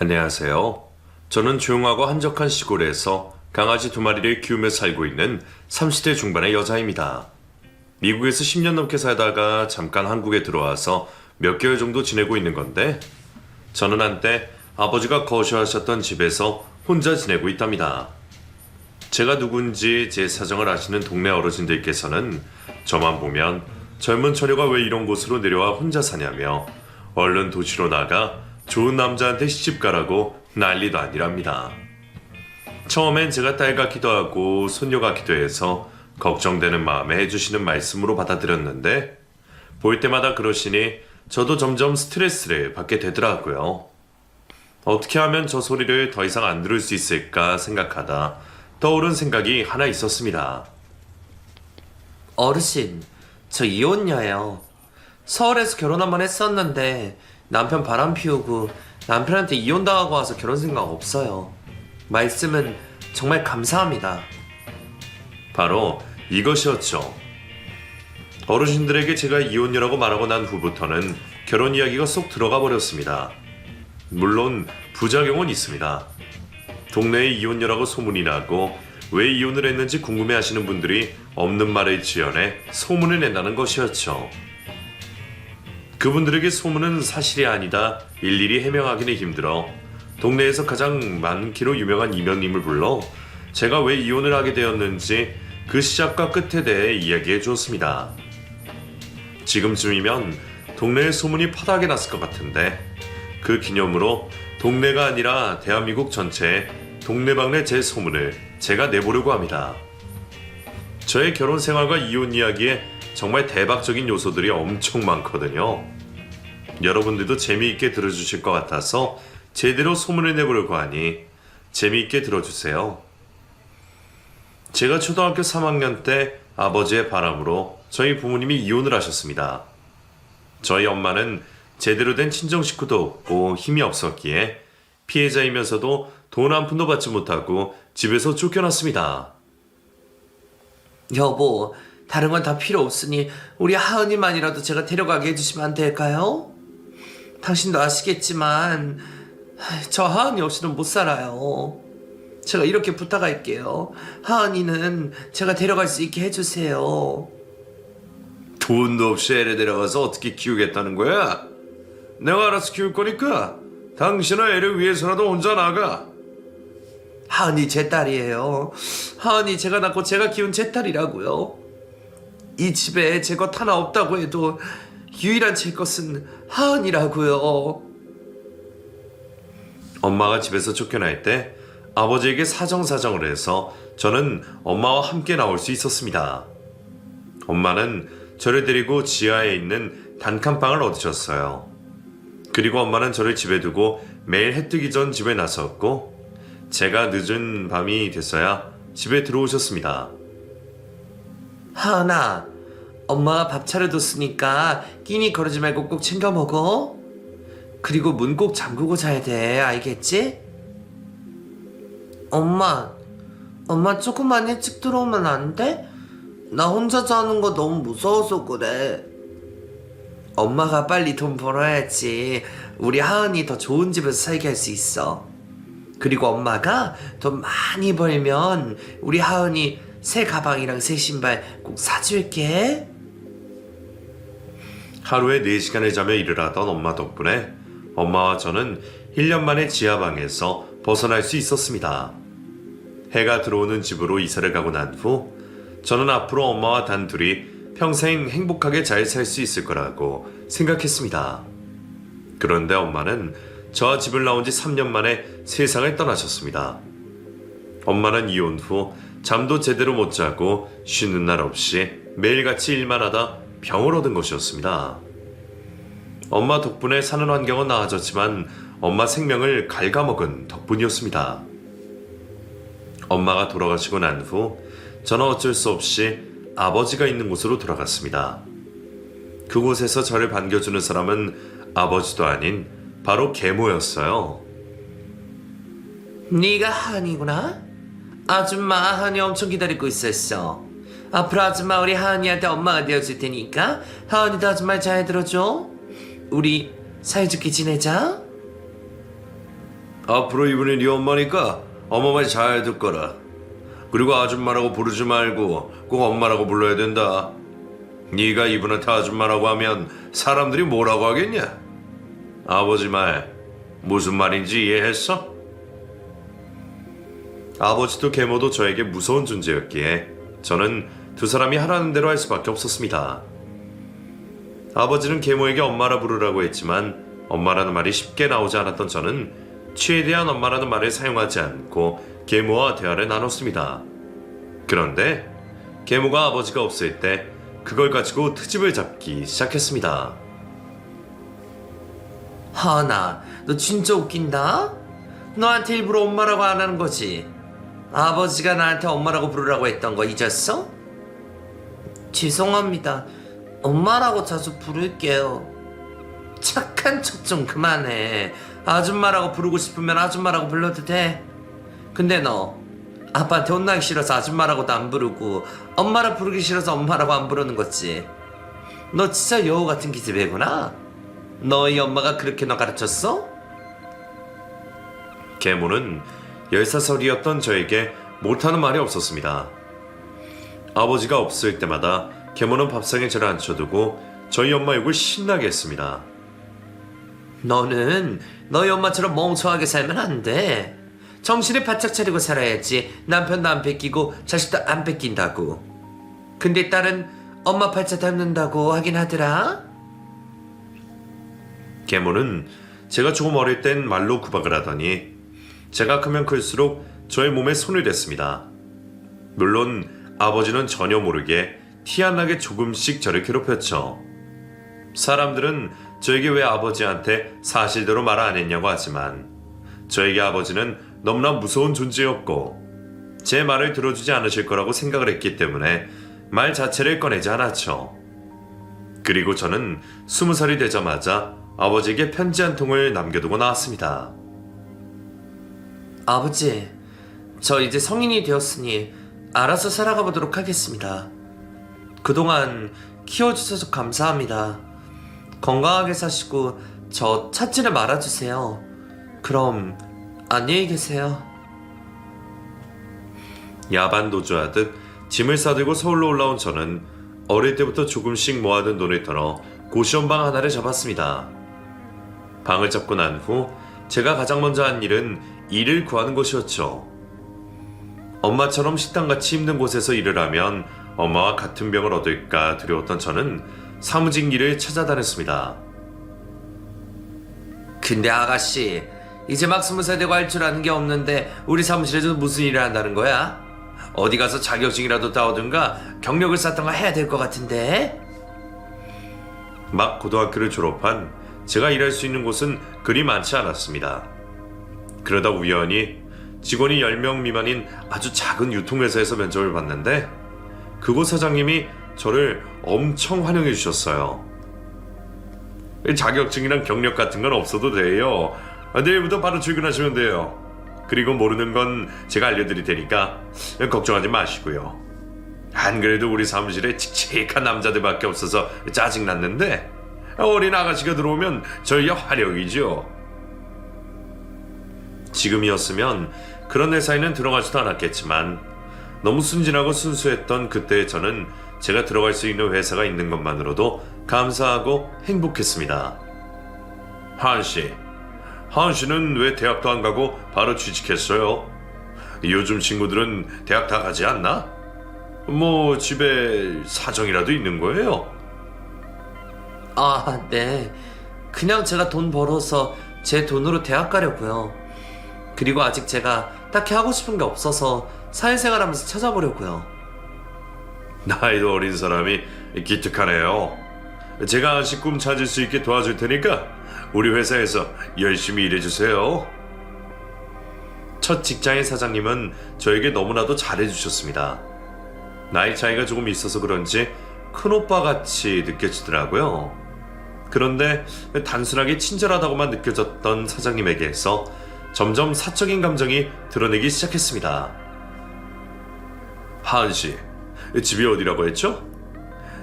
안녕하세요. 저는 조용하고 한적한 시골에서 강아지 2마리를 키우며 살고 있는 30대 중반의 여자입니다. 미국에서 10년 넘게 살다가 잠깐 한국에 들어와서 몇 개월 정도 지내고 있는 건데, 저는 한때 아버지가 거주하셨던 집에서 혼자 지내고 있답니다. 제가 누군지 제 사정을 아시는 동네 어르신들께서는 저만 보면 젊은 처녀가 왜 이런 곳으로 내려와 혼자 사냐며 얼른 도시로 나가 좋은 남자한테 시집가라고 난리도 아니랍니다. 처음엔 제가 딸 같기도 하고 손녀 같기도 해서 걱정되는 마음에 해주시는 말씀으로 받아들였는데, 볼 때마다 그러시니 저도 점점 스트레스를 받게 되더라고요. 어떻게 하면 저 소리를 더 이상 안 들을 수 있을까 생각하다 떠오른 생각이 하나 있었습니다. 어르신, 저 이혼녀예요. 서울에서 결혼 한번 했었는데 남편 바람 피우고 남편한테 이혼당하고 와서 결혼 생각 없어요. 말씀은 정말 감사합니다. 바로 이것이었죠. 어르신들에게 제가 이혼녀라고 말하고 난 후부터는 결혼 이야기가 쏙 들어가 버렸습니다. 물론 부작용은 있습니다. 동네에 이혼녀라고 소문이 나고 왜 이혼을 했는지 궁금해 하시는 분들이 없는 말을 지어내 소문을 낸다는 것이었죠. 그분들에게 소문은 사실이 아니다 일일이 해명하기는 힘들어 동네에서 가장 많기로 유명한 이명님을 불러 제가 왜 이혼을 하게 되었는지 그 시작과 끝에 대해 이야기해 주었습니다. 지금쯤이면 동네에 소문이 파다하게 났을 것 같은데, 그 기념으로 동네가 아니라 대한민국 전체에 동네방네 제 소문을 제가 내보려고 합니다. 저의 결혼 생활과 이혼 이야기에 정말 대박적인 요소들이 엄청 많거든요. 여러분들도 재미있게 들어주실 것 같아서 제대로 소문을 내보려고 하니 재미있게 들어주세요. 제가 초등학교 3학년 때 아버지의 바람으로 저희 부모님이 이혼을 하셨습니다. 저희 엄마는 제대로 된 친정 식구도 없고 힘이 없었기에 피해자이면서도 돈 한 푼도 받지 못하고 집에서 쫓겨났습니다. 여보, 다른 건 다 필요 없으니 우리 하은이만이라도 제가 데려가게 해주시면 안 될까요? 당신도 아시겠지만 저 하은이 없이는 못 살아요. 제가 이렇게 부탁할게요. 하은이는 제가 데려갈 수 있게 해주세요. 돈도 없이 애를 데려가서 어떻게 키우겠다는 거야? 내가 알아서 키울 거니까 당신은 애를 위해서라도 혼자 나가. 하은이 제 딸이에요. 하은이 제가 낳고 제가 키운 제 딸이라고요. 이 집에 제 것 하나 없다고 해도 유일한 제 것은 하은이라고요. 엄마가 집에서 쫓겨날 때 아버지에게 사정사정을 해서 저는 엄마와 함께 나올 수 있었습니다. 엄마는 저를 데리고 지하에 있는 단칸방을 얻으셨어요. 그리고 엄마는 저를 집에 두고 매일 해 뜨기 전 집에 나섰고, 제가 늦은 밤이 됐어야 집에 들어오셨습니다. 하은아, 엄마가 밥 차려뒀으니까 끼니 거르지 말고 꼭 챙겨 먹어. 그리고 문 꼭 잠그고 자야 돼. 알겠지? 엄마 조금만 일찍 들어오면 안 돼? 나 혼자 자는 거 너무 무서워서 그래. 엄마가 빨리 돈 벌어야지 우리 하은이 더 좋은 집에서 살게 할 수 있어. 그리고 엄마가 돈 많이 벌면 우리 하은이 새 가방이랑 새 신발 꼭 사줄게. 하루에 4시간을 자며 일을 하던 엄마 덕분에 엄마와 저는 1년 만에 지하방에서 벗어날 수 있었습니다. 해가 들어오는 집으로 이사를 가고 난 후 저는 앞으로 엄마와 단둘이 평생 행복하게 잘 살 수 있을 거라고 생각했습니다. 그런데 엄마는 저와 집을 나온 지 3년 만에 세상을 떠나셨습니다. 엄마는 이혼 후 잠도 제대로 못 자고 쉬는 날 없이 매일같이 일만 하다 병을 얻은 것이었습니다. 엄마 덕분에 사는 환경은 나아졌지만 엄마 생명을 갉아먹은 덕분이었습니다. 엄마가 돌아가시고 난 후 저는 어쩔 수 없이 아버지가 있는 곳으로 돌아갔습니다. 그곳에서 저를 반겨주는 사람은 아버지도 아닌 바로 계모였어요. 네가 하은이구나? 아줌마 하은이 엄청 기다리고 있었어. 앞으로 아줌마 우리 하은이한테 엄마가 되어줄 테니까 하은이도 아줌마 잘 들어줘. 우리 사이좋게 지내자. 앞으로 이분이 네 엄마니까 엄마 말 잘 듣거라. 그리고 아줌마라고 부르지 말고 꼭 엄마라고 불러야 된다. 네가 이분한테 아줌마라고 하면 사람들이 뭐라고 하겠냐? 아버지 말 무슨 말인지 이해했어? 아버지도 계모도 저에게 무서운 존재였기에 저는 두 사람이 하라는 대로 할 수밖에 없었습니다. 아버지는 계모에게 엄마라 부르라고 했지만 엄마라는 말이 쉽게 나오지 않았던 저는 최대한 엄마라는 말을 사용하지 않고 계모와 대화를 나눴습니다. 그런데 계모가 아버지가 없을 때 그걸 가지고 트집을 잡기 시작했습니다. 하은아, 너 진짜 웃긴다? 너한테 일부러 엄마라고 안 하는 거지? 아버지가 나한테 엄마라고 부르라고 했던 거 잊었어? 죄송합니다. 엄마라고 자주 부를게요. 착한 척 좀 그만해. 아줌마라고 부르고 싶으면 아줌마라고 불러도 돼. 근데 너 아빠한테 혼나기 싫어서 아줌마라고도 안 부르고 엄마라 부르기 싫어서 엄마라고 안 부르는 거지. 너 진짜 여우 같은 기집애구나. 너희 엄마가 그렇게 너 가르쳤어? 계모는 10살이었던 저에게 못하는 말이 없었습니다. 아버지가 없을 때마다 계모는 밥상에 저를 앉혀두고 저희 엄마 욕을 신나게 했습니다. 너는 너희 엄마처럼 멍청하게 살면 안 돼. 정신을 바짝 차리고 살아야지. 남편도 안 뺏기고 자식도 안 뺏긴다고. 근데 딸은 엄마 팔자 닮는다고 하긴 하더라. 계모는 제가 조금 어릴 땐 말로 구박을 하더니 제가 크면 클수록 저의 몸에 손을 댔습니다. 물론 아버지는 전혀 모르게 티 안 나게 조금씩 저를 괴롭혔죠. 사람들은 저에게 왜 아버지한테 사실대로 말 안 했냐고 하지만 저에게 아버지는 너무나 무서운 존재였고 제 말을 들어주지 않으실 거라고 생각을 했기 때문에 말 자체를 꺼내지 않았죠. 그리고 저는 20살이 되자마자 아버지에게 편지 한 통을 남겨두고 나왔습니다. 아버지, 저 이제 성인이 되었으니 알아서 살아가 보도록 하겠습니다. 그동안 키워주셔서 감사합니다. 건강하게 사시고 저 찾지를 말아주세요. 그럼 안녕히 계세요. 야반 도주하듯 짐을 싸들고 서울로 올라온 저는 어릴 때부터 조금씩 모아둔 돈을 털어 고시원방 하나를 잡았습니다. 방을 잡고 난 후 제가 가장 먼저 한 일은 일을 구하는 것이었죠. 엄마처럼 식당같이 힘든 곳에서 일을 하면 엄마와 같은 병을 얻을까 두려웠던 저는 사무직 일을 찾아다녔습니다. 근데 아가씨, 이제 막 20살 되고 할 줄 아는 게 없는데 우리 사무실에서 무슨 일을 한다는 거야? 어디 가서 자격증이라도 따오든가 경력을 쌓던가 해야 될 것 같은데? 막 고등학교를 졸업한 제가 일할 수 있는 곳은 그리 많지 않았습니다. 그러다 우연히 직원이 10명 미만인 아주 작은 유통회사에서 면접을 봤는데 그곳 사장님이 저를 엄청 환영해 주셨어요. 자격증이랑 경력 같은 건 없어도 돼요. 내일부터 바로 출근하시면 돼요. 그리고 모르는 건 제가 알려드릴 테니까 걱정하지 마시고요. 안 그래도 우리 사무실에 칙칙한 남자들밖에 없어서 짜증났는데 어린 아가씨가 들어오면 저희가 화력이죠. 지금이었으면 그런 회사에는 들어가지도 않았겠지만 너무 순진하고 순수했던 그때의 저는 제가 들어갈 수 있는 회사가 있는 것만으로도 감사하고 행복했습니다. 하은 씨는 왜 대학도 안 가고 바로 취직했어요? 요즘 친구들은 대학 다 가지 않나? 뭐 집에 사정이라도 있는 거예요? 아, 네. 그냥 제가 돈 벌어서 제 돈으로 대학 가려고요. 그리고 아직 제가 딱히 하고 싶은 게 없어서 사회생활하면서 찾아보려고요. 나이도 어린 사람이 기특하네요. 제가 한식 꿈 찾을 수 있게 도와줄 테니까 우리 회사에서 열심히 일해주세요. 첫 직장의 사장님은 저에게 너무나도 잘해주셨습니다. 나이 차이가 조금 있어서 그런지 큰오빠같이 느껴지더라고요. 그런데 단순하게 친절하다고만 느껴졌던 사장님에게서 점점 사적인 감정이 드러내기 시작했습니다. 하은씨, 집이 어디라고 했죠?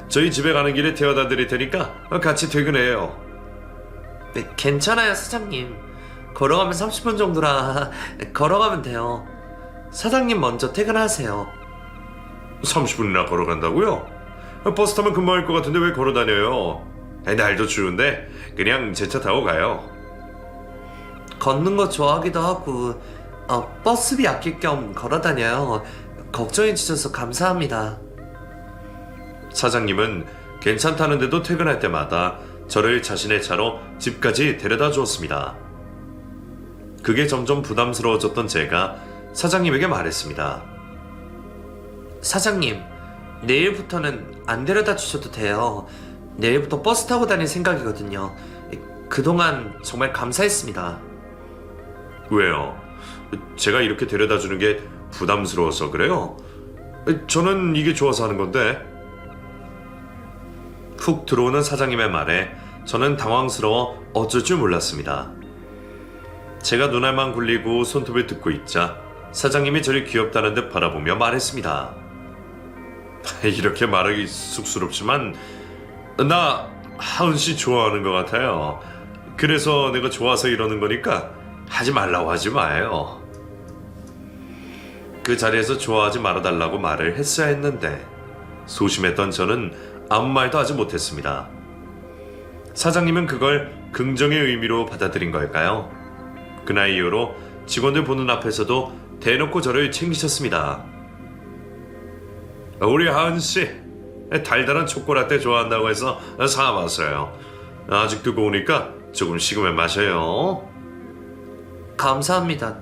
저희 집에 가는 길에 데려다 드릴 테니까 같이 퇴근해요. 네, 괜찮아요, 사장님. 걸어가면 30분 정도라 걸어가면 돼요. 사장님 먼저 퇴근하세요. 30분이나 걸어간다고요? 버스 타면 금방 올 것 같은데 왜 걸어 다녀요? 날도 추운데 그냥 제 차 타고 가요. 걷는 거 좋아하기도 하고 버스비 아낄 겸 걸어 다녀요. 걱정해 주셔서 감사합니다. 사장님은 괜찮다는데도 퇴근할 때마다 저를 자신의 차로 집까지 데려다 주었습니다. 그게 점점 부담스러워졌던 제가 사장님에게 말했습니다. 사장님, 내일부터는 안 데려다 주셔도 돼요. 내일부터 버스 타고 다닐 생각이거든요. 그동안 정말 감사했습니다. 왜요? 제가 이렇게 데려다 주는 게 부담스러워서 그래요? 저는 이게 좋아서 하는 건데. 훅 들어오는 사장님의 말에 저는 당황스러워 어쩔 줄 몰랐습니다. 제가 눈알만 굴리고 손톱을 듣고 있자 사장님이 저를 귀엽다는 듯 바라보며 말했습니다. 이렇게 말하기 쑥스럽지만 나 하은씨 좋아하는 것 같아요. 그래서 내가 좋아서 이러는 거니까 하지 말라고 하지 마요. 그 자리에서 좋아하지 말아달라고 말을 했어야 했는데 소심했던 저는 아무 말도 하지 못했습니다. 사장님은 그걸 긍정의 의미로 받아들인 걸까요? 그날 이후로 직원들 보는 앞에서도 대놓고 저를 챙기셨습니다. 우리 하은씨 달달한 초코라떼 좋아한다고 해서 사와봤어요. 아직 뜨거우니까 조금 식으면 마셔요. 감사합니다.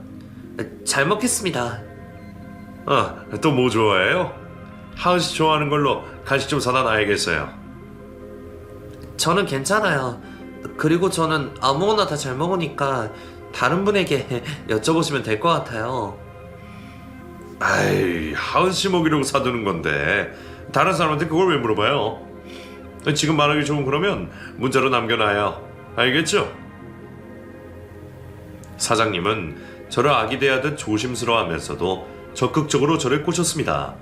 잘 먹겠습니다. 또 뭐 좋아해요? 하은씨 좋아하는 걸로 간식 좀 사다 놔야겠어요. 저는 괜찮아요. 그리고 저는 아무거나 다 잘 먹으니까 다른 분에게 여쭤보시면 될 것 같아요. 아이, 하은씨 먹이려고 사두는 건데 다른 사람한테 그걸 왜 물어봐요? 지금 말하기 좀 그러면 문자로 남겨놔요. 알겠죠? 사장님은 저를 아기 대하듯 조심스러워하면서도 적극적으로 저를 꼬셨습니다.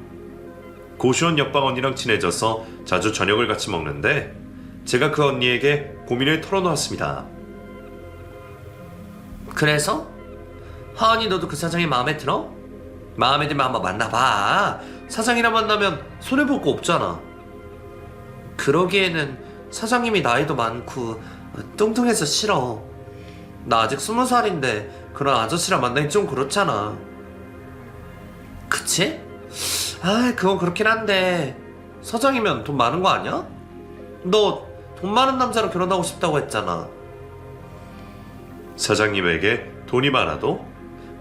고시원 옆방 언니랑 친해져서 자주 저녁을 같이 먹는데 제가 그 언니에게 고민을 털어놓았습니다. 그래서? 하은이 너도 그 사장이 마음에 들어? 마음에 들면 한번 만나봐. 사장이랑 만나면 손해볼 거 없잖아. 그러기에는 사장님이 나이도 많고 뚱뚱해서 싫어. 나 아직 20살인데 그런 아저씨랑 만나기 좀 그렇잖아. 그치? 그건 그렇긴 한데 사장이면 돈 많은 거 아니야? 너 돈 많은 남자랑 결혼하고 싶다고 했잖아. 사장님에게 돈이 많아도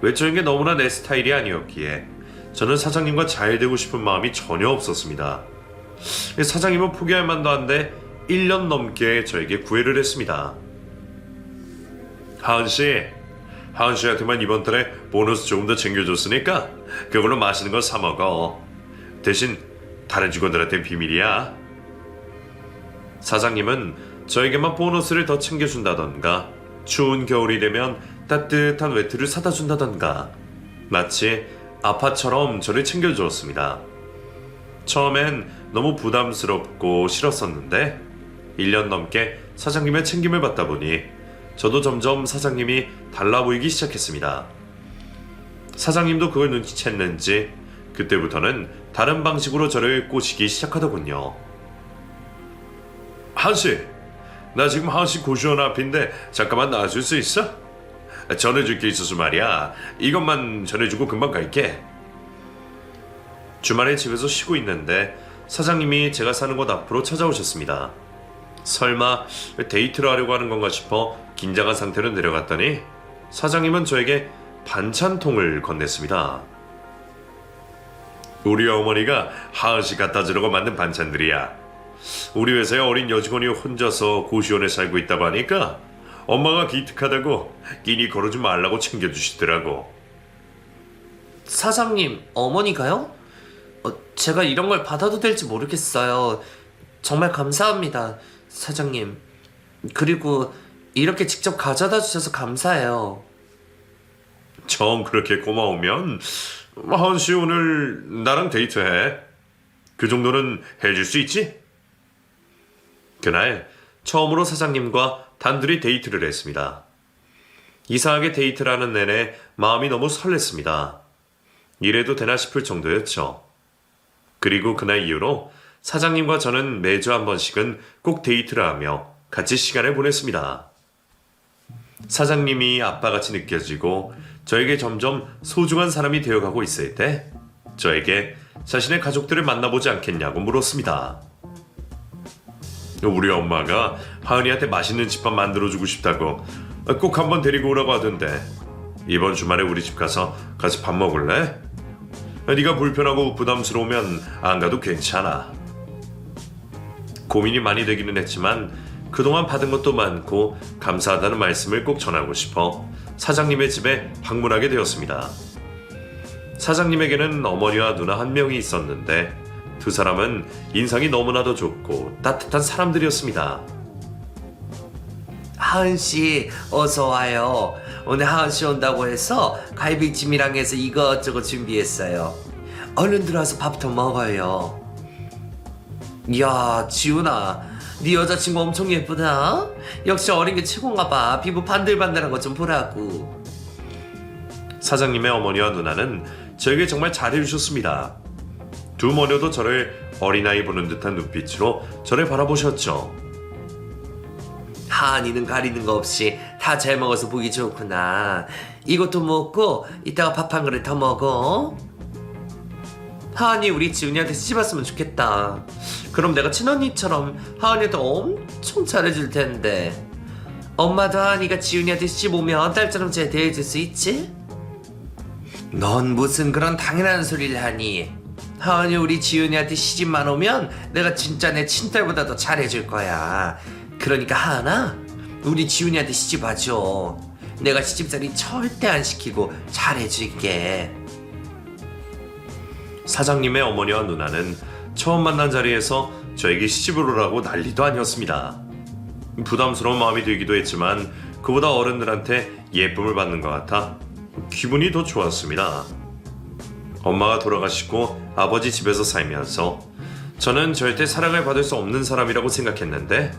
외적인 게 너무나 내 스타일이 아니었기에 저는 사장님과 잘 되고 싶은 마음이 전혀 없었습니다. 사장님은 포기할 만도 한데 1년 넘게 저에게 구애를 했습니다. 하은씨한테만 이번 달에 보너스 조금 더 챙겨줬으니까 그걸로 맛있는 거 사 먹어. 대신 다른 직원들한테는 비밀이야. 사장님은 저에게만 보너스를 더 챙겨준다던가 추운 겨울이 되면 따뜻한 외투를 사다 준다던가 마치 아빠처럼 저를 챙겨주었습니다. 처음엔 너무 부담스럽고 싫었었는데 1년 넘게 사장님의 챙김을 받다 보니 저도 점점 사장님이 달라 보이기 시작했습니다. 사장님도 그걸 눈치챘는지 그때부터는 다른 방식으로 저를 꼬시기 시작하더군요. 하은씨, 나 지금 하은씨 고시원 앞인데 잠깐만 나와줄 수 있어? 전해줄 게 있어서 말이야. 이것만 전해주고 금방 갈게. 주말에 집에서 쉬고 있는데 사장님이 제가 사는 곳 앞으로 찾아오셨습니다. 설마 데이트를 하려고 하는 건가 싶어 긴장한 상태로 내려갔더니 사장님은 저에게 반찬통을 건넸습니다. 우리 어머니가 하은씨 갖다 주려고 만든 반찬들이야. 우리 회사에 어린 여직원이 혼자서 고시원에 살고 있다고 하니까 엄마가 기특하다고 끼니 걸어지 말라고 챙겨주시더라고. 사장님, 어머니가요? 제가 이런 걸 받아도 될지 모르겠어요. 정말 감사합니다, 사장님. 그리고 이렇게 직접 가져다 주셔서 감사해요. 정 그렇게 고마우면 하은씨 오늘 나랑 데이트해. 그 정도는 해줄 수 있지? 그날 처음으로 사장님과 단둘이 데이트를 했습니다. 이상하게 데이트를 하는 내내 마음이 너무 설렜습니다. 이래도 되나 싶을 정도였죠. 그리고 그날 이후로 사장님과 저는 매주 한 번씩은 꼭 데이트를 하며 같이 시간을 보냈습니다. 사장님이 아빠같이 느껴지고 저에게 점점 소중한 사람이 되어가고 있을 때 저에게 자신의 가족들을 만나보지 않겠냐고 물었습니다. 우리 엄마가 하은이한테 맛있는 집밥 만들어주고 싶다고 꼭 한번 데리고 오라고 하던데 이번 주말에 우리 집 가서 같이 밥 먹을래? 네가 불편하고 부담스러우면 안 가도 괜찮아. 고민이 많이 되기는 했지만 그동안 받은 것도 많고 감사하다는 말씀을 꼭 전하고 싶어 사장님의 집에 방문하게 되었습니다. 사장님에게는 어머니와 누나 한 명이 있었는데 두 사람은 인상이 너무나도 좋고 따뜻한 사람들이었습니다. 하은씨 어서 와요. 오늘 하은씨 온다고 해서 갈비찜이랑 해서 이것저것 준비했어요. 얼른 들어와서 밥부터 먹어요. 이야 지훈아, 네 여자친구 엄청 예쁘다. 역시 어린 게 최고인가 봐. 피부 반들반들한 거 좀 보라고. 사장님의 어머니와 누나는 저에게 정말 잘해주셨습니다. 두 모녀도 저를 어린아이 보는 듯한 눈빛으로 저를 바라보셨죠. 하은이는 가리는 거 없이 다 잘 먹어서 보기 좋구나. 이것도 먹고 이따가 밥 한 그릇 더 먹어. 하은이 우리 지훈이한테 시집왔으면 좋겠다. 그럼 내가 친언니처럼 하은이한테 엄청 잘해줄 텐데. 엄마도 하은이가 지훈이한테 시집 오면 딸처럼 잘 대해줄 수 있지? 넌 무슨 그런 당연한 소리를 하니. 하은이 우리 지훈이한테 시집만 오면 내가 진짜 내 친딸보다 더 잘해줄 거야. 그러니까 하은아, 우리 지훈이한테 시집 와줘. 내가 시집살이 절대 안 시키고 잘해줄게. 사장님의 어머니와 누나는 처음 만난 자리에서 저에게 시집을 오라고 난리도 아니었습니다. 부담스러운 마음이 들기도 했지만 그보다 어른들한테 예쁨을 받는 것 같아 기분이 더 좋았습니다. 엄마가 돌아가시고 아버지 집에서 살면서 저는 절대 사랑을 받을 수 없는 사람이라고 생각했는데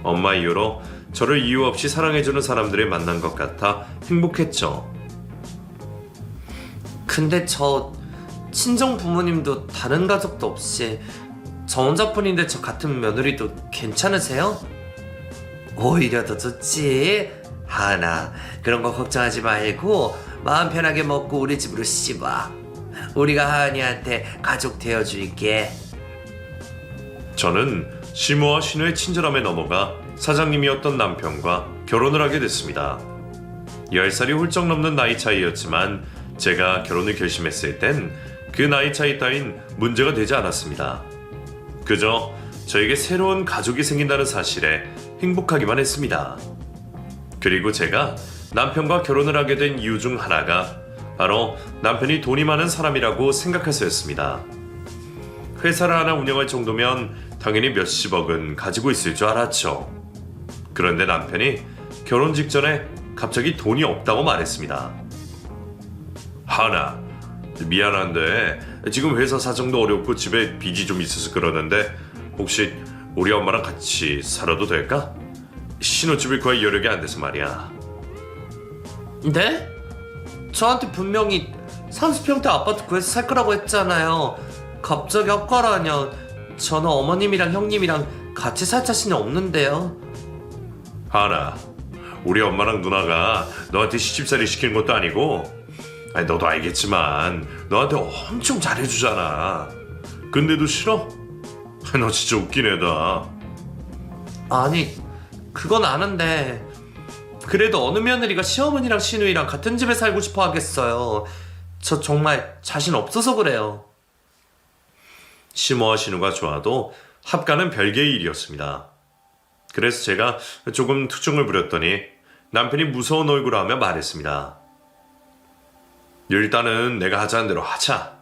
엄마 이후로 저를 이유 없이 사랑해주는 사람들을 만난 것 같아 행복했죠. 근데 저 친정 부모님도 다른 가족도 없이 저 혼자뿐인데 저 같은 며느리도 괜찮으세요? 오히려 더 좋지. 하은아, 그런 거 걱정하지 말고 마음 편하게 먹고 우리 집으로 시집와. 우리가 하은이한테 가족 되어줄게. 저는 시모와 신우의 친절함에 넘어가 사장님이었던 남편과 결혼을 하게 됐습니다. 10살이 훌쩍 넘는 나이 차이였지만 제가 결혼을 결심했을 땐 그 나이 차이 따윈 문제가 되지 않았습니다. 그저 저에게 새로운 가족이 생긴다는 사실에 행복하기만 했습니다. 그리고 제가 남편과 결혼을 하게 된 이유 중 하나가 바로 남편이 돈이 많은 사람이라고 생각해서였습니다. 회사를 하나 운영할 정도면 당연히 몇십억은 가지고 있을 줄 알았죠. 그런데 남편이 결혼 직전에 갑자기 돈이 없다고 말했습니다. 하나, 미안한데 지금 회사 사정도 어렵고 집에 빚이 좀 있어서 그러는데 혹시 우리 엄마랑 같이 살아도 될까? 신혼집을 구할 여력이 안 돼서 말이야. 네? 저한테 분명히 30평대 아파트 구해서 살 거라고 했잖아요. 갑자기 헛가라냐. 저는 어머님이랑 형님이랑 같이 살 자신이 없는데요. 하나, 우리 엄마랑 누나가 너한테 시집살이 시키는 것도 아니고 아니 너도 알겠지만 너한테 엄청 잘해주잖아. 근데도 싫어? 너 진짜 웃긴 애다. 아니, 그건 아는데 그래도 어느 며느리가 시어머니랑 시누이랑 같은 집에 살고 싶어 하겠어요. 저 정말 자신 없어서 그래요. 시모와 신우가 좋아도 합가는 별개의 일이었습니다. 그래서 제가 조금 투정을 부렸더니 남편이 무서운 얼굴을 하며 말했습니다. 일단은 내가 하자는 대로 하자.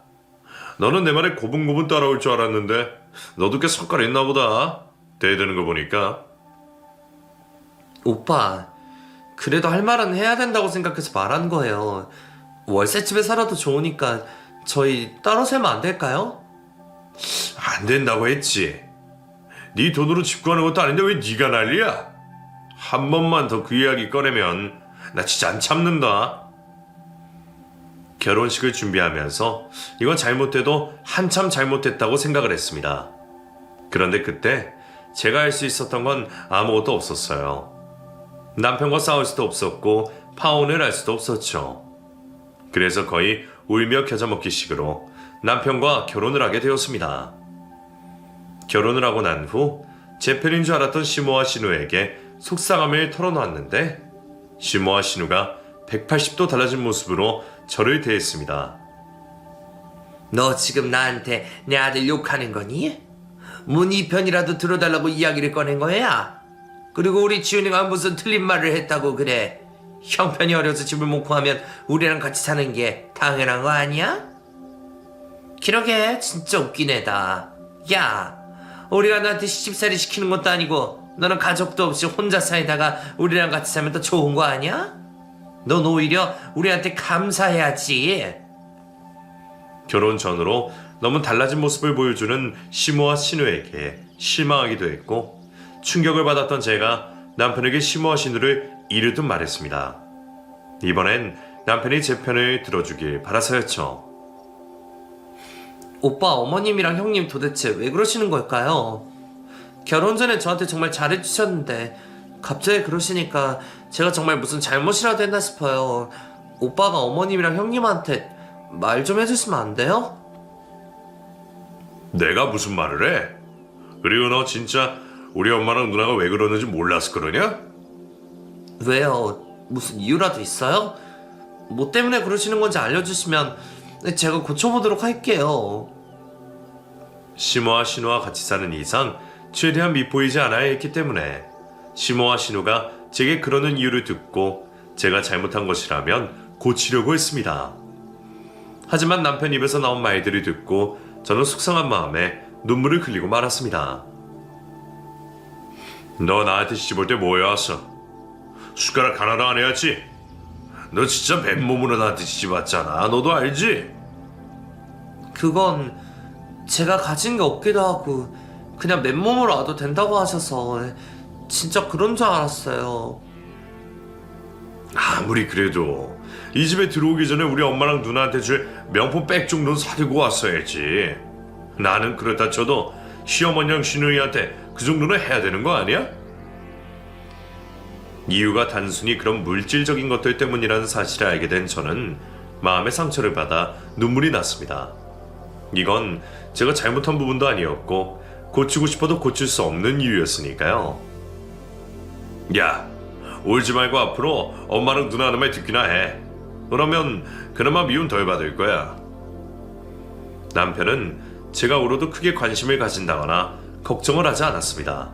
너는 내 말에 고분고분 따라올 줄 알았는데 너도 꽤 성깔 있나 보다. 대드는 거 보니까. 오빠, 그래도 할 말은 해야 된다고 생각해서 말한 거예요. 월세집에 살아도 좋으니까 저희 따로 살면 안 될까요? 안 된다고 했지. 네 돈으로 집 구하는 것도 아닌데 왜 네가 난리야? 한 번만 더 그 이야기 꺼내면 나 진짜 안 참는다. 결혼식을 준비하면서 이건 잘못돼도 한참 잘못됐다고 생각을 했습니다. 그런데 그때 제가 할 수 있었던 건 아무것도 없었어요. 남편과 싸울 수도 없었고 파혼을 할 수도 없었죠. 그래서 거의 울며 겨자 먹기식으로 남편과 결혼을 하게 되었습니다. 결혼을 하고 난 후 제 편인 줄 알았던 시모와 신우에게 속상함을 털어놓았는데 시모와 신우가 180도 달라진 모습으로 저를 대했습니다. 너 지금 나한테 내 아들 욕하는 거니? 뭐 네 편이라도 들어달라고 이야기를 꺼낸 거야? 그리고 우리 지훈이가 무슨 틀린 말을 했다고 그래? 형편이 어려서 집을 못 구하면 우리랑 같이 사는 게 당연한 거 아니야? 그러게 진짜 웃긴 애다. 야, 우리가 너한테 시집살이 시키는 것도 아니고 너는 가족도 없이 혼자 살다가 우리랑 같이 살면 더 좋은 거 아니야? 넌 오히려 우리한테 감사해야지. 결혼 전으로 너무 달라진 모습을 보여주는 시모와 신우에게 실망하기도 했고 충격을 받았던 제가 남편에게 시모와 신우를 이르듯 말했습니다. 이번엔 남편이 제 편을 들어주길 바라서였죠. 오빠 어머님이랑 형님 도대체 왜 그러시는 걸까요? 결혼 전에 저한테 정말 잘해주셨는데 갑자기 그러시니까 제가 정말 무슨 잘못이라도 했나 싶어요. 오빠가 어머님이랑 형님한테 말 좀 해주시면 안 돼요? 내가 무슨 말을 해? 그리고 너 진짜 우리 엄마랑 누나가 왜 그러는지 몰랐을 거냐? 왜요? 무슨 이유라도 있어요? 뭐 때문에 그러시는 건지 알려주시면 제가 고쳐보도록 할게요. 시모와 신우와 같이 사는 이상 최대한 밉보이지 않아야 했기 때문에 시모와 신우가 제게 그러는 이유를 듣고 제가 잘못한 것이라면 고치려고 했습니다. 하지만 남편 입에서 나온 말들을 듣고 저는 속상한 마음에 눈물을 흘리고 말았습니다. 너 나한테 시집 올 때 뭐 해왔어? 숟가락 하나도 안 해왔지? 너 진짜 맨몸으로 나한테 시집 왔잖아. 너도 알지? 그건 제가 가진 게 없기도 하고 그냥 맨몸으로 와도 된다고 하셔서 진짜 그런 줄 알았어요. 아무리 그래도 이 집에 들어오기 전에 우리 엄마랑 누나한테 줄 명품 백 정도는 사들고 왔어야지. 나는 그렇다 쳐도 시어머니랑 신우이한테 그 정도는 해야 되는 거 아니야? 이유가 단순히 그런 물질적인 것들 때문이라는 사실을 알게 된 저는 마음의 상처를 받아 눈물이 났습니다. 이건 제가 잘못한 부분도 아니었고 고치고 싶어도 고칠 수 없는 이유였으니까요. 야, 울지 말고 앞으로 엄마랑 누나 하는 말 듣기나 해. 그러면 그나마 미움 덜 받을 거야. 남편은 제가 울어도 크게 관심을 가진다거나 걱정을 하지 않았습니다.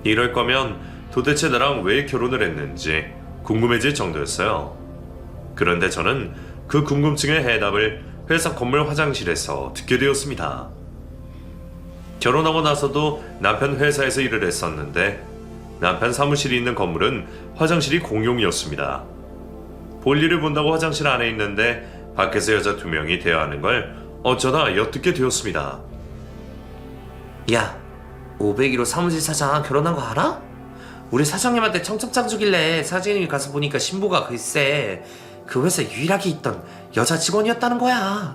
이럴 거면 도대체 나랑 왜 결혼을 했는지 궁금해질 정도였어요. 그런데 저는 그 궁금증의 해답을 회사 건물 화장실에서 듣게 되었습니다. 결혼하고 나서도 남편 회사에서 일을 했었는데 남편 사무실이 있는 건물은 화장실이 공용이었습니다. 볼일을 본다고 화장실 안에 있는데 밖에서 여자 2명이 대화하는 걸 어쩌다 엿듣게 되었습니다. 야, 501호 사무실 사장 결혼한 거 알아? 우리 사장님한테 청첩장 주길래 사장님이 가서 보니까 신부가 글쎄 그 회사 유일하게 있던 여자 직원이었다는 거야.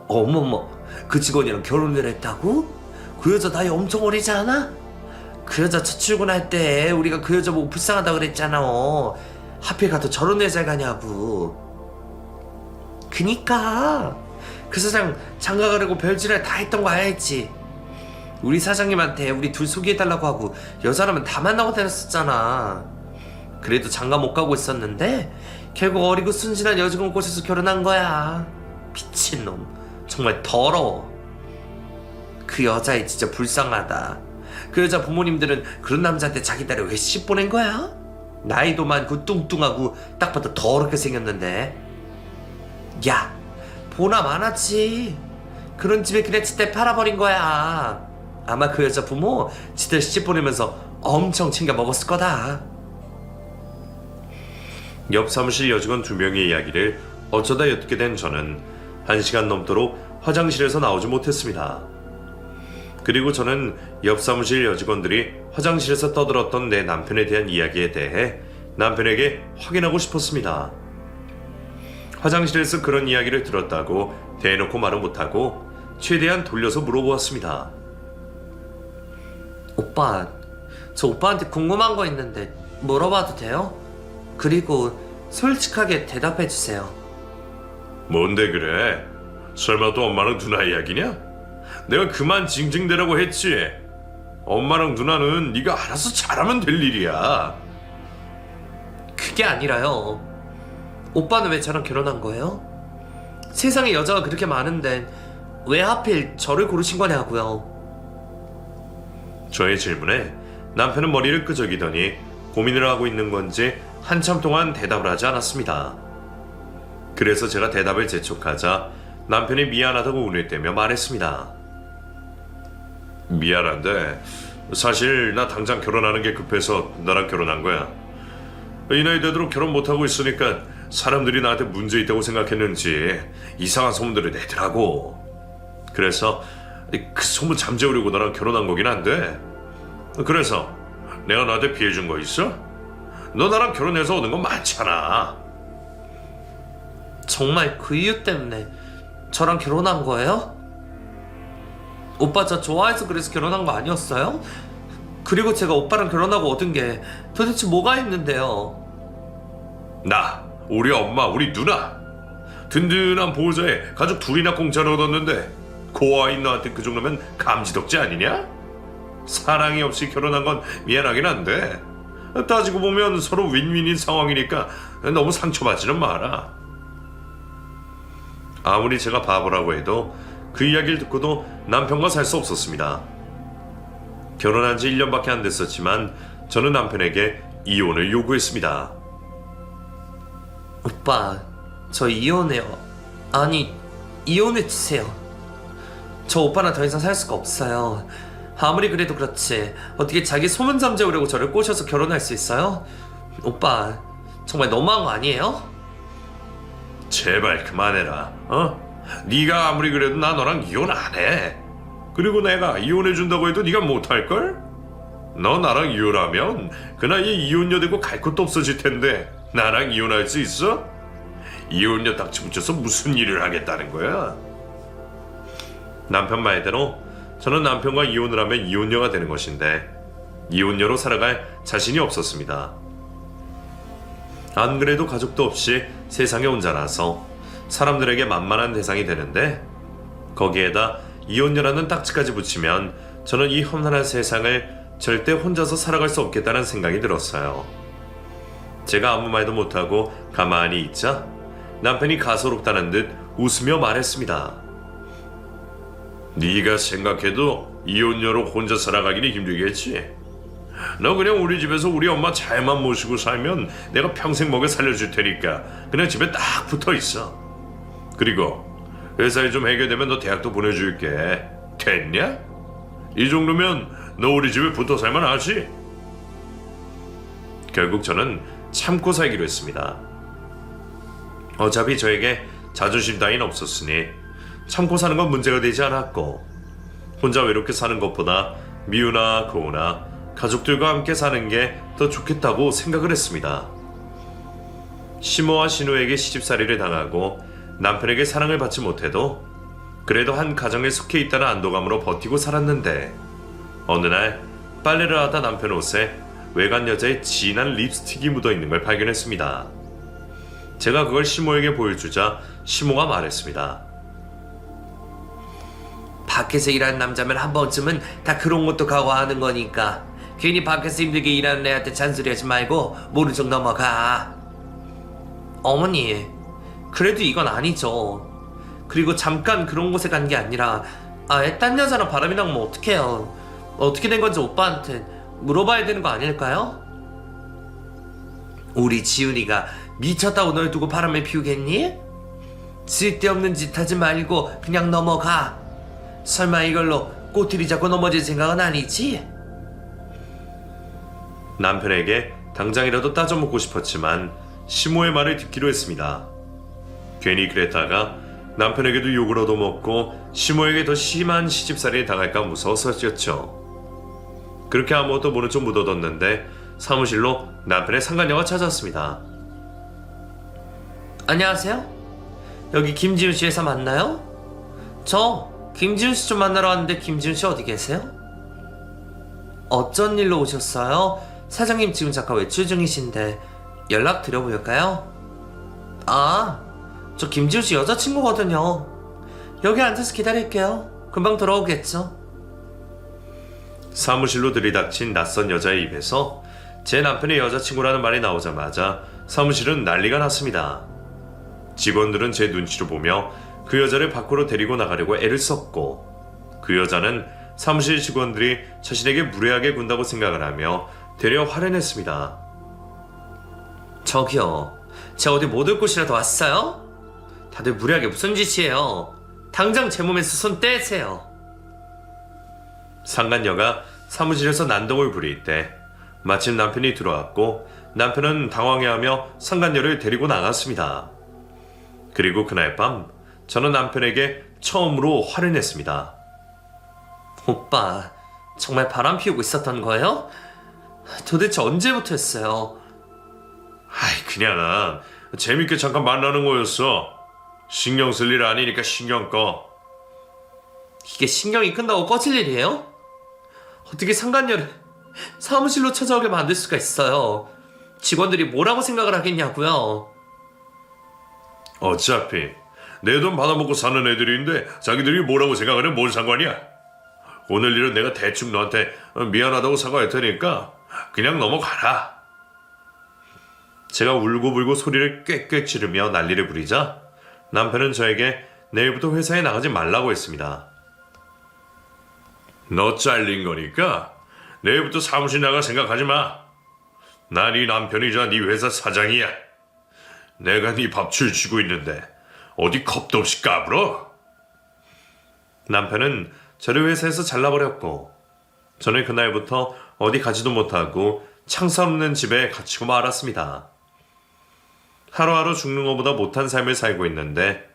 어머머, 그 직원이랑 결혼을 했다고? 그 여자 나이 엄청 어리지 않아? 그 여자 첫 출근할 때 우리가 그 여자 보고 불쌍하다 그랬잖아. 하필 가도 저런 회사에 가냐고. 그니까 그 사장 장가 가려고 별짓을 다 했던 거 알지? 우리 사장님한테 우리 둘 소개해달라고 하고 여자라면 다 만나고 다녔었잖아. 그래도 장가 못 가고 있었는데 결국 어리고 순진한 여직원 꼬셔서 결혼한 거야. 미친놈, 정말 더러워. 그 여자애 진짜 불쌍하다. 그 여자 부모님들은 그런 남자한테 자기 딸을 왜 시집 보낸 거야? 나이도 많고 뚱뚱하고 딱 봐도 더럽게 생겼는데. 야, 보나 마나지. 그런 집에 그냥 지대 팔아버린 거야. 아마 그 여자 부모 지들 시집 보내면서 엄청 챙겨 먹었을 거다. 옆 사무실 여직원 2명의 이야기를 어쩌다 엿듣게 된 저는 1시간 넘도록 화장실에서 나오지 못했습니다. 그리고 저는 옆 사무실 여직원들이 화장실에서 떠들었던 내 남편에 대한 이야기에 대해 남편에게 확인하고 싶었습니다. 화장실에서 그런 이야기를 들었다고 대놓고 말은 못하고 최대한 돌려서 물어보았습니다. 오빠, 저 오빠한테 궁금한 거 있는데 물어봐도 돼요? 그리고 솔직하게 대답해 주세요. 뭔데 그래? 설마 또 엄마랑 누나 이야기냐? 내가 그만 징징대라고 했지. 엄마랑 누나는 네가 알아서 잘하면 될 일이야. 그게 아니라요. 오빠는 왜 저랑 결혼한 거예요? 세상에 여자가 그렇게 많은데 왜 하필 저를 고르신 거냐고요. 저의 질문에 남편은 머리를 끄적이더니 고민을 하고 있는 건지 한참 동안 대답을 하지 않았습니다. 그래서 제가 대답을 재촉하자 남편이 미안하다고 운을 떼며 말했습니다. 미안한데 사실 나 당장 결혼하는 게 급해서 너랑 결혼한 거야. 이 나이 되도록 결혼 못하고 있으니까 사람들이 나한테 문제 있다고 생각했는지 이상한 소문들을 내더라고. 그래서 그 소문 잠재우려고 너랑 결혼한 거긴 한데, 그래서 내가 너한테 피해준 거 있어? 너 나랑 결혼해서 얻은 건 많잖아. 정말 그 이유 때문에 저랑 결혼한 거예요? 오빠 저 좋아해서 그래서 결혼한 거 아니었어요? 그리고 제가 오빠랑 결혼하고 얻은 게 도대체 뭐가 있는데요? 나, 우리 엄마, 우리 누나 든든한 보호자에 가족 둘이나 공짜로 얻었는데 고아인 너한테 그 정도면 감지덕지 아니냐? 사랑이 없이 결혼한 건 미안하긴 한데 따지고 보면 서로 윈윈인 상황이니까 너무 상처받지는 마라. 아무리 제가 바보라고 해도 그 이야기를 듣고도 남편과 살 수 없었습니다. 결혼한 지 1년밖에 안 됐었지만 저는 남편에게 이혼을 요구했습니다. 오빠, 저 이혼해요. 아니, 이혼해 주세요. 저 오빠랑 더 이상 살 수가 없어요. 아무리 그래도 그렇지 어떻게 자기 소문 잠재우려고 저를 꼬셔서 결혼할 수 있어요? 오빠, 정말 너무한 거 아니에요? 제발 그만해라. 네가 아무리 그래도 나 너랑 이혼 안 해. 그리고 내가 이혼해준다고 해도 네가 못할걸? 너 나랑 이혼하면 그 나이에 이혼녀 되고 갈 곳도 없어질 텐데 나랑 이혼할 수 있어? 이혼녀 딱지 붙여서 무슨 일을 하겠다는 거야? 남편 말대로 저는 남편과 이혼을 하면 이혼녀가 되는 것인데 이혼녀로 살아갈 자신이 없었습니다. 안 그래도 가족도 없이 세상에 혼자라서 사람들에게 만만한 대상이 되는데 거기에다 이혼녀라는 딱지까지 붙이면 저는 이 험난한 세상을 절대 혼자서 살아갈 수 없겠다는 생각이 들었어요. 제가 아무 말도 못하고 가만히 있자 남편이 가소롭다는 듯 웃으며 말했습니다. 네가 생각해도 이혼녀로 혼자 살아가기는 힘들겠지. 너 그냥 우리 집에서 우리 엄마 잘만 모시고 살면 내가 평생 먹여 살려줄 테니까 그냥 집에 딱 붙어 있어. 그리고 회사에 좀 해결되면 너 대학도 보내줄게. 됐냐? 이 정도면 너 우리 집에 붙어 살만 하지? 결국 저는 참고 살기로 했습니다. 어차피 저에게 자존심 따윈 없었으니 참고 사는 건 문제가 되지 않았고 혼자 외롭게 사는 것보다 미우나 고우나 가족들과 함께 사는 게 더 좋겠다고 생각을 했습니다. 시모와 신우에게 시집살이를 당하고 남편에게 사랑을 받지 못해도 그래도 한 가정에 속해 있다는 안도감으로 버티고 살았는데 어느 날 빨래를 하다 남편 옷에 외간 여자의 진한 립스틱이 묻어있는 걸 발견했습니다. 제가 그걸 시모에게 보여주자 시모가 말했습니다. 밖에서 일하는 남자면 한 번쯤은 다 그런 것도 각오하는 거니까 괜히 밖에서 힘들게 일하는 애한테 잔소리하지 말고 모른 척 넘어가. 어머니, 그래도 이건 아니죠. 그리고 잠깐 그런 곳에 간 게 아니라 아예 딴 여자랑 바람이 나면 어떡해요. 어떻게 된 건지 오빠한테 물어봐야 되는 거 아닐까요? 우리 지훈이가 미쳤다고 널 두고 바람을 피우겠니? 쓸데없는 짓 하지 말고 그냥 넘어가. 설마 이걸로 꼬투리 잡고 넘어질 생각은 아니지? 남편에게 당장이라도 따져먹고 싶었지만 시모의 말을 듣기로 했습니다. 괜히 그랬다가 남편에게도 욕을 얻어먹고 시모에게 더 심한 시집살이를 당할까 무서웠었죠. 그렇게 아무것도 모른 척 묻어뒀는데 사무실로 남편의 상간녀가 찾아왔습니다. 안녕하세요. 여기 김지훈 씨 회사 맞나요? 저 김지훈 씨 좀 만나러 왔는데 김지훈 씨 어디 계세요? 어쩐 일로 오셨어요? 사장님 지금 잠깐 외출 중이신데 연락 드려볼까요? 아, 저 김지훈 씨 여자친구거든요. 여기 앉아서 기다릴게요. 금방 돌아오겠죠? 사무실로 들이닥친 낯선 여자의 입에서 제 남편의 여자친구라는 말이 나오자마자 사무실은 난리가 났습니다. 직원들은 제 눈치를 보며 그 여자를 밖으로 데리고 나가려고 애를 썼고, 그 여자는 사무실 직원들이 자신에게 무례하게 군다고 생각을 하며 되려 화를 냈습니다. 저기요, 제가 어디 못 올 곳이라도 왔어요? 다들 무례하게 무슨 짓이에요? 당장 제 몸에서 손 떼세요. 상간녀가 사무실에서 난동을 부릴 때 마침 남편이 들어왔고, 남편은 당황해하며 상간녀를 데리고 나갔습니다. 그리고 그날 밤 저는 남편에게 처음으로 화를 냈습니다. 오빠, 정말 바람 피우고 있었던 거예요? 도대체 언제부터였어요? 아이, 그냥 재밌게 잠깐 만나는 거였어. 신경 쓸 일 아니니까 신경 꺼. 이게 신경이 끈다고 꺼질 일이에요? 어떻게 상간녀를 사무실로 찾아오게 만들 수가 있어요? 직원들이 뭐라고 생각을 하겠냐고요? 어차피 내 돈 받아먹고 사는 애들인데 자기들이 뭐라고 생각하면 뭔 상관이야. 오늘 일은 내가 대충 너한테 미안하다고 사과할 테니까 그냥 넘어가라. 제가 울고불고 소리를 꽥꽥 지르며 난리를 부리자 남편은 저에게 내일부터 회사에 나가지 말라고 했습니다. 너 잘린 거니까 내일부터 사무실 나갈 생각하지 마. 나 네 남편이자 네 회사 사장이야. 내가 네 밥줄 쥐고 있는데 어디 겁도 없이 까불어? 남편은 저를 회사에서 잘라버렸고, 저는 그날부터 어디 가지도 못하고 창살 없는 집에 갇히고 말았습니다. 하루하루 죽는 것보다 못한 삶을 살고 있는데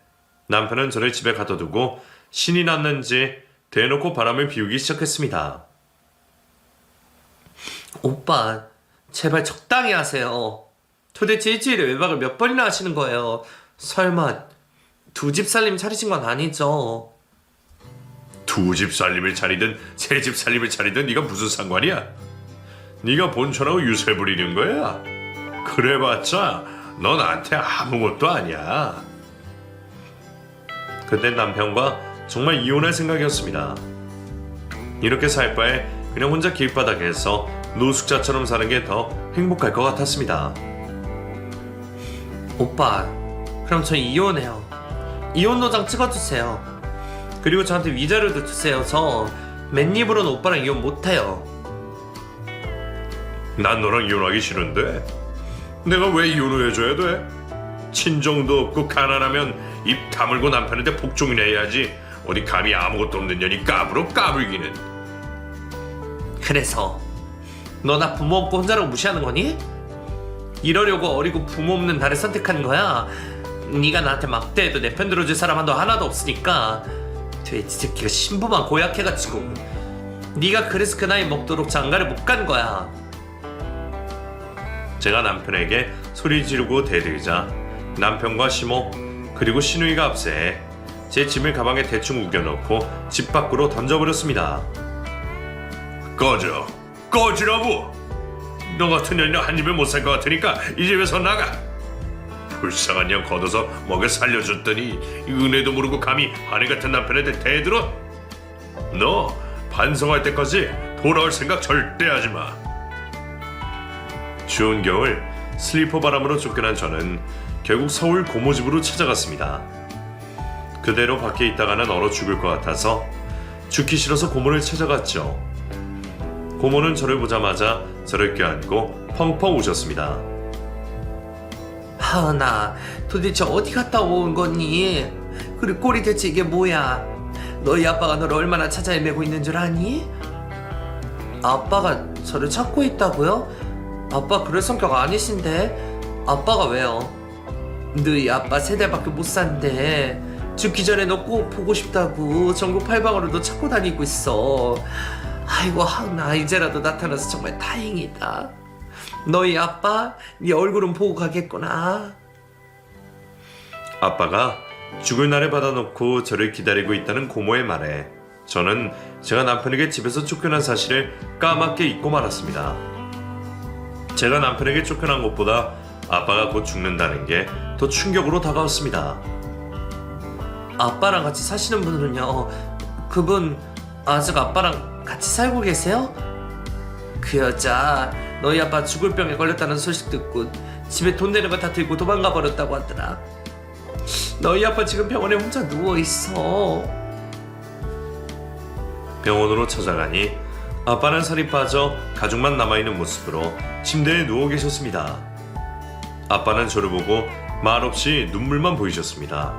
남편은 저를 집에 가둬두고 신이 났는지 대놓고 바람을 피우기 시작했습니다. 오빠, 제발 적당히 하세요. 도대체 일주일에 외박을 몇 번이나 하시는 거예요? 설마 두 집 살림 차리신 건 아니죠? 두 집 살림을 차리든 세 집 살림을 차리든 네가 무슨 상관이야? 네가 본천하고 유세 부리는 거야? 그래봤자 너 나한테 아무것도 아니야. 그때 남편과 정말 이혼할 생각이었습니다. 이렇게 살 바에 그냥 혼자 길바닥에서 노숙자처럼 사는 게 더 행복할 것 같았습니다. 오빠, 그럼 저 이혼해요. 이혼 도장 찍어주세요. 그리고 저한테 위자료도 주세요. 저 맨입으로는 오빠랑 이혼 못해요. 난 너랑 이혼하기 싫은데 내가 왜 이혼을 해줘야 돼? 친정도 없고 가난하면 입 다물고 남편한테 복종이나 해야지. 어디 감히 아무것도 없는 년이 까불어 까불기는. 그래서 너 나 부모 없고 혼자라고 무시하는 거니? 이러려고 어리고 부모 없는 나를 선택한 거야? 네가 나한테 막대해도 내 편 들어줄 사람 하나도 없으니까 돼지 새끼가 신부만 고약해가지고 네가 그래서 그 나이 먹도록 장가를 못 간 거야. 제가 남편에게 소리 지르고 대들자 남편과 시모 그리고 시누이가 앞세 제 짐을 가방에 대충 우겨넣고 집 밖으로 던져버렸습니다. 꺼지라고. 너 같은 년이랑 한 집에 못 살 것 같으니까 이 집에서 나가. 불쌍한 년 걷어서 먹여 살려줬더니 은혜도 모르고 감히 아내 같은 남편한테 대들어? 너 반성할 때까지 돌아올 생각 절대 하지 마. 추운 겨울 슬리퍼 바람으로 쫓겨난 저는 결국 서울 고모집으로 찾아갔습니다. 그대로 밖에 있다가는 얼어 죽을 것 같아서 죽기 싫어서 고모를 찾아갔죠. 고모는 저를 보자마자 저를 껴안고 펑펑 우셨습니다. 하은아, 도대체 어디 갔다 온 거니? 그리고 꼴이 대체 이게 뭐야? 너희 아빠가 너를 얼마나 찾아 헤매고 있는 줄 아니? 아빠가 저를 찾고 있다고요? 아빠 그럴 성격 아니신데? 아빠가 왜요? 너희 아빠 세대밖에 못 산대. 죽기 전에 너 꼭 보고 싶다고 전국 팔방으로 너 찾고 다니고 있어. 아이고 하은아, 이제라도 나타나서 정말 다행이다. 너희 아빠 네 얼굴은 보고 가겠구나. 아빠가 죽을 날에 받아놓고 저를 기다리고 있다는 고모의 말에 저는 제가 남편에게 집에서 쫓겨난 사실을 까맣게 잊고 말았습니다. 제가 남편에게 쫓겨난 것보다 아빠가 곧 죽는다는 게 더 충격으로 다가왔습니다. 아빠랑 같이 사시는 분은요, 그분 아직 아빠랑 같이 살고 계세요? 그 여자 너희 아빠 죽을 병에 걸렸다는 소식 듣고 집에 돈 내는 거 다 들고 도망가 버렸다고 하더라. 너희 아빠 지금 병원에 혼자 누워있어. 병원으로 찾아가니 아빠는 살이 빠져 가죽만 남아있는 모습으로 침대에 누워 계셨습니다. 아빠는 저를 보고 말없이 눈물만 보이셨습니다.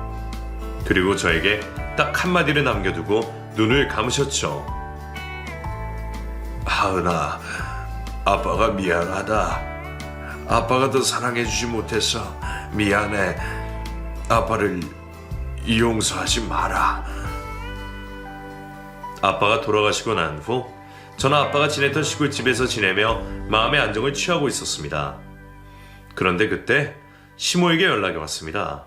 그리고 저에게 딱 한마디를 남겨두고 눈을 감으셨죠. 하은아, 아빠가 미안하다. 아빠가 더 사랑해주지 못해서 미안해. 아빠를 용서하지 마라. 아빠가 돌아가시고 난 후 저는 아빠가 지냈던 시골집에서 지내며 마음의 안정을 취하고 있었습니다. 그런데 그때 시모에게 연락이 왔습니다.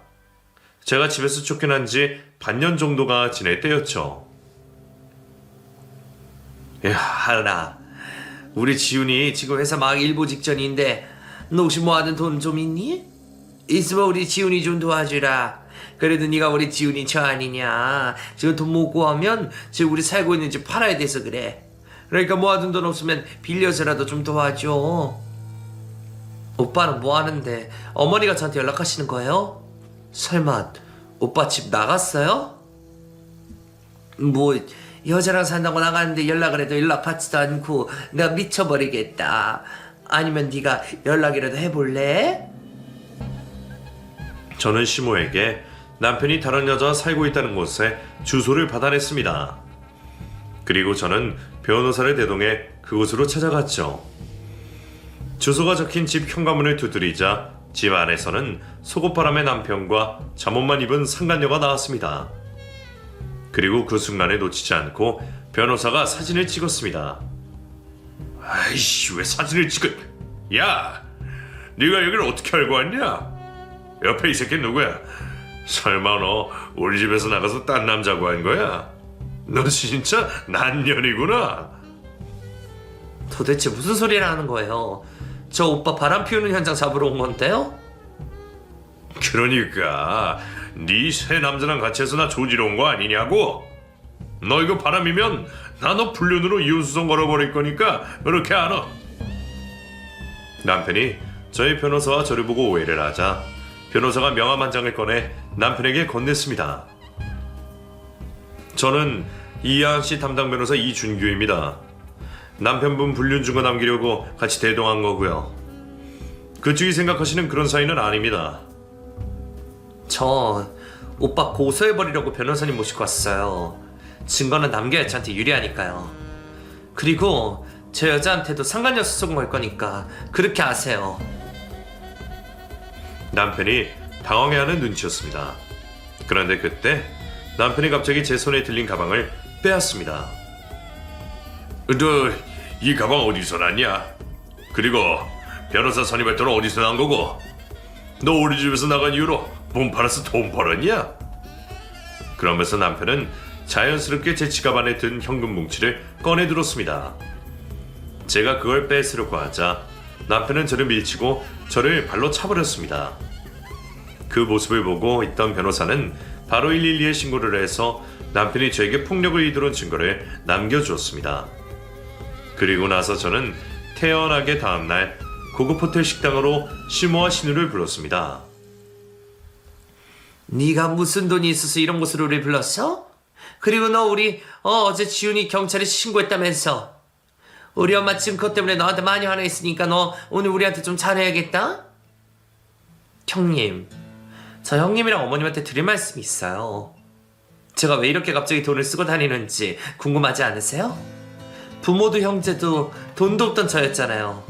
제가 집에서 쫓겨난 지 반년 정도가 지낼 때였죠. 야, 하은아, 우리 지훈이 지금 회사 망하기 일보 직전인데 너 혹시 모아둔 돈 좀 있니? 있으면 우리 지훈이 좀 도와주라. 그래도 네가 우리 지훈이 저 아니냐. 지금 돈 못 구하면 지금 우리 살고 있는 집 팔아야 돼서 그래. 그러니까 모아둔 돈 없으면 빌려서라도 좀 도와줘. 오빠는 뭐 하는데? 어머니가 저한테 연락하시는 거예요? 설마 오빠 집 나갔어요? 뭐 여자랑 산다고 나가는데 연락을 해도 연락 받지도 않고 내가 미쳐버리겠다. 아니면 네가 연락이라도 해볼래? 저는 시모에게 남편이 다른 여자와 살고 있다는 곳에 주소를 받아냈습니다. 그리고 저는 변호사를 대동해 그곳으로 찾아갔죠. 주소가 적힌 집 현관문을 두드리자 집 안에서는 속옷바람의 남편과 잠옷만 입은 상간녀가 나왔습니다. 그리고 그 순간에 놓치지 않고 변호사가 사진을 찍었습니다. 아이씨, 왜 사진을 찍어? 야, 네가 여기를 어떻게 알고 왔냐? 옆에 이 새끼 누구야? 설마 너 우리 집에서 나가서 딴 남자고 한 거야? 너 진짜 난년이구나. 도대체 무슨 소리를 하는 거예요? 저 오빠 바람 피우는 현장 잡으러 온 건데요? 그러니까 네 새 남자랑 같이 해서 나 조지러 온 거 아니냐고? 너 이거 바람이면 나 너 불륜으로 이혼수송 걸어버릴 거니까 그렇게 알아. 남편이 저희 변호사와 저를 보고 오해를 하자 변호사가 명함 한 장을 꺼내 남편에게 건넸습니다. 저는 이하은씨 담당 변호사 이준규입니다. 남편분 불륜 증거 남기려고 같이 대동한 거고요. 그쪽이 생각하시는 그런 사이는 아닙니다. 저 오빠 고소해버리려고 변호사님 모시고 왔어요. 증거는 남겨야 저한테 유리하니까요. 그리고 저 여자한테도 상간녀 수송 걸 거니까 그렇게 아세요. 남편이 당황해하는 눈치였습니다. 그런데 그때 남편이 갑자기 제 손에 들린 가방을 빼앗습니다. 너 이 가방 어디서 났냐? 그리고 변호사 선임할 돈은 어디서 난 거고? 너 우리 집에서 나간 이후로 몸 팔아서 돈 벌었냐? 그러면서 남편은 자연스럽게 제 지갑 안에 든 현금 뭉치를 꺼내 들었습니다. 제가 그걸 뺏으려고 하자 남편은 저를 밀치고 저를 발로 차버렸습니다. 그 모습을 보고 있던 변호사는 바로 112에 신고를 해서 남편이 저에게 폭력을 이르는 증거를 남겨주었습니다. 그리고 나서 저는 태연하게 다음날 고급 호텔 식당으로 시모와 신우를 불렀습니다. 네가 무슨 돈이 있어서 이런 곳으로 우리 불렀어? 그리고 너 우리 어제 지훈이 경찰에 신고했다면서. 우리 엄마 지금 그것 때문에 너한테 많이 화나있으니까 너 오늘 우리한테 좀 잘해야겠다. 형님, 저 형님이랑 어머님한테 드릴 말씀이 있어요. 제가 왜 이렇게 갑자기 돈을 쓰고 다니는지 궁금하지 않으세요? 부모도 형제도 돈도 없던 저였잖아요.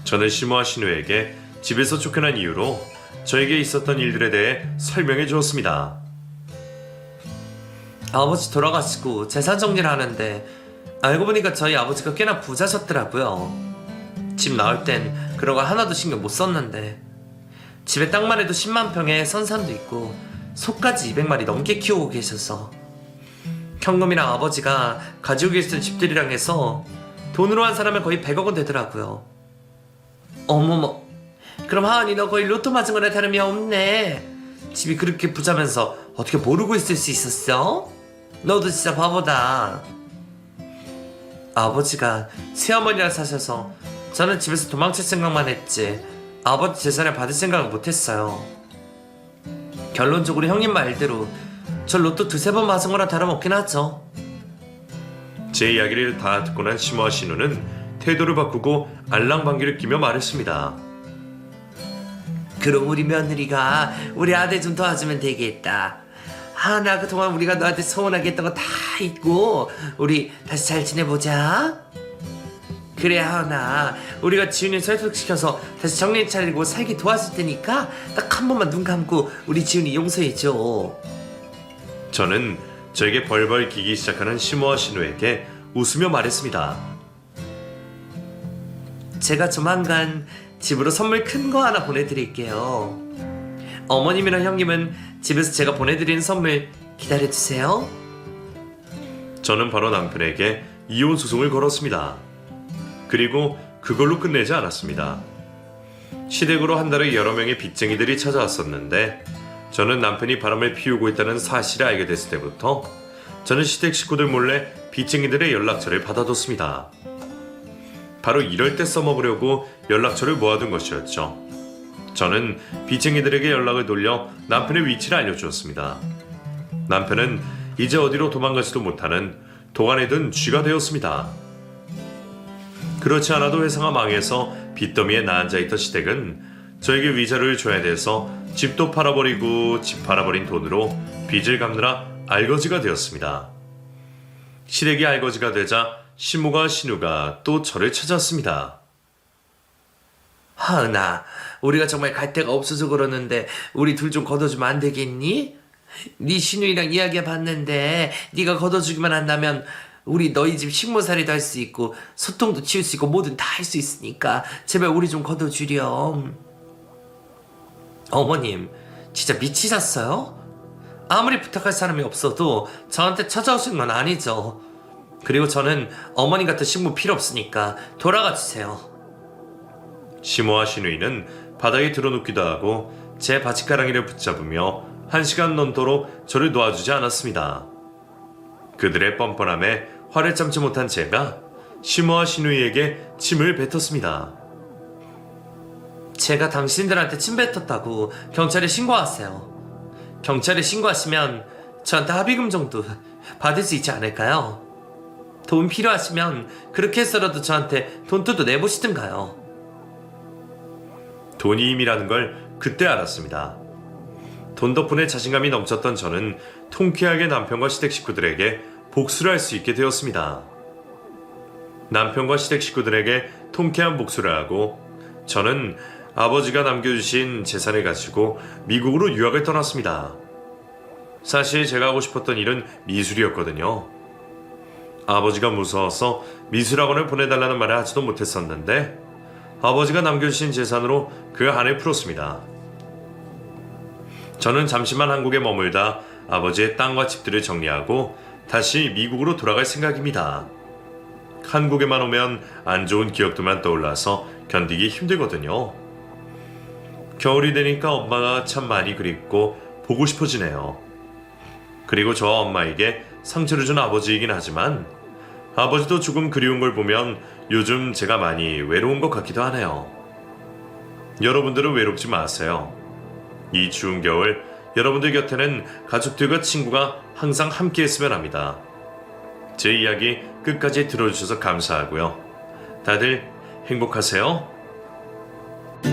저는 시모와 신우에게 집에서 쫓겨난 이유로 저에게 있었던 일들에 대해 설명해 주었습니다. 아버지 돌아가시고 재산 정리를 하는데 알고 보니까 저희 아버지가 꽤나 부자셨더라고요. 집 나올 땐 그런 거 하나도 신경 못 썼는데 집에 땅만 해도 10만 평에 선산도 있고 소까지 200마리 넘게 키우고 계셔서 현금이랑 아버지가 가지고 계시던 집들이랑 해서 돈으로 한 사람은 거의 100억 원 되더라고요. 어머머, 그럼 하은이 너 거의 로또 맞은 거나 다름이 없네. 집이 그렇게 부자면서 어떻게 모르고 있을 수 있었어? 너도 진짜 바보다. 아버지가 새어머니랑 사셔서 저는 집에서 도망칠 생각만 했지 아버지 재산을 받을 생각은 못했어요. 결론적으로 형님 말대로 저 로또 2-3번 맞은 거랑 다름없긴 하죠. 제 이야기를 다 듣고 난 시모와 신우는 태도를 바꾸고 알랑방귀를 끼며 말했습니다. 그럼 우리 며느리가 우리 아들 좀 도와주면 되겠다. 하은아, 그동안 우리가 너한테 서운하게 했던 거 다 잊고 우리 다시 잘 지내보자. 그래 하은아, 우리가 지훈이 설득시켜서 다시 정신 차리고 살기 도와줄 테니까 딱 한 번만 눈 감고 우리 지훈이 용서해줘. 저는 저에게 벌벌 기기 시작하는 시모와 신우에게 웃으며 말했습니다. 제가 조만간 집으로 선물 큰 거 하나 보내드릴게요. 어머님이랑 형님은 집에서 제가 보내드리는 선물 기다려주세요. 저는 바로 남편에게 이혼 소송을 걸었습니다. 그리고 그걸로 끝내지 않았습니다. 시댁으로 한 달에 여러 명의 빚쟁이들이 찾아왔었는데 저는 남편이 바람을 피우고 있다는 사실을 알게 됐을 때부터 저는 시댁 식구들 몰래 빚쟁이들의 연락처를 받아뒀습니다. 바로 이럴 때 써먹으려고 연락처를 모아둔 것이었죠. 저는 빚쟁이들에게 연락을 돌려 남편의 위치를 알려주었습니다. 남편은 이제 어디로 도망가지도 못하는 도안에 든 쥐가 되었습니다. 그렇지 않아도 회사가 망해서 빚더미에 나앉아있던 시댁은 저에게 위자료를 줘야 돼서 집도 팔아버리고 집 팔아버린 돈으로 빚을 갚느라 알거지가 되었습니다. 시댁이 알거지가 되자 시모가 신우가 또 저를 찾았습니다. 하은아, 우리가 정말 갈 데가 없어서 그러는데 우리 둘 좀 걷어주면 안 되겠니? 네 신우이랑 이야기해봤는데 네가 걷어주기만 한다면 우리 너희 집 식모살이도 할 수 있고 소통도 치울 수 있고 뭐든 다 할 수 있으니까 제발 우리 좀 걷어주렴. 어머님, 진짜 미치셨어요? 아무리 부탁할 사람이 없어도 저한테 찾아오신 건 아니죠. 그리고 저는 어머님 같은 식모 필요 없으니까 돌아가 주세요. 시모와 신우이는 바닥에 드러눕기도 하고 제 바지가랑이를 붙잡으며 1시간 넘도록 저를 놓아주지 않았습니다. 그들의 뻔뻔함에 화를 참지 못한 제가 시모와 신우이에게 침을 뱉었습니다. 제가 당신들한테 침 뱉었다고 경찰에 신고하세요. 경찰에 신고하시면 저한테 합의금 정도 받을 수 있지 않을까요? 돈 필요하시면 그렇게 해서라도 저한테 돈 뜯어 내보시든가요. 돈이 힘이라는 걸 그때 알았습니다. 돈 덕분에 자신감이 넘쳤던 저는 통쾌하게 남편과 시댁 식구들에게 복수를 할 수 있게 되었습니다. 남편과 시댁 식구들에게 통쾌한 복수를 하고 저는 아버지가 남겨주신 재산을 가지고 미국으로 유학을 떠났습니다. 사실 제가 하고 싶었던 일은 미술이었거든요. 아버지가 무서워서 미술학원을 보내달라는 말을 하지도 못했었는데 아버지가 남겨주신 재산으로 그 한을 풀었습니다. 저는 잠시만 한국에 머물다 아버지의 땅과 집들을 정리하고 다시 미국으로 돌아갈 생각입니다. 한국에만 오면 안 좋은 기억들만 떠올라서 견디기 힘들거든요. 겨울이 되니까 엄마가 참 많이 그립고 보고 싶어지네요. 그리고 저 엄마에게 상처를 준 아버지이긴 하지만 아버지도 조금 그리운 걸 보면 요즘 제가 많이 외로운 것 같기도 하네요. 여러분들은 외롭지 마세요. 이 추운 겨울 여러분들 곁에는 가족들과 친구가 항상 함께 했으면 합니다. 제 이야기 끝까지 들어주셔서 감사하고요. 다들 행복하세요.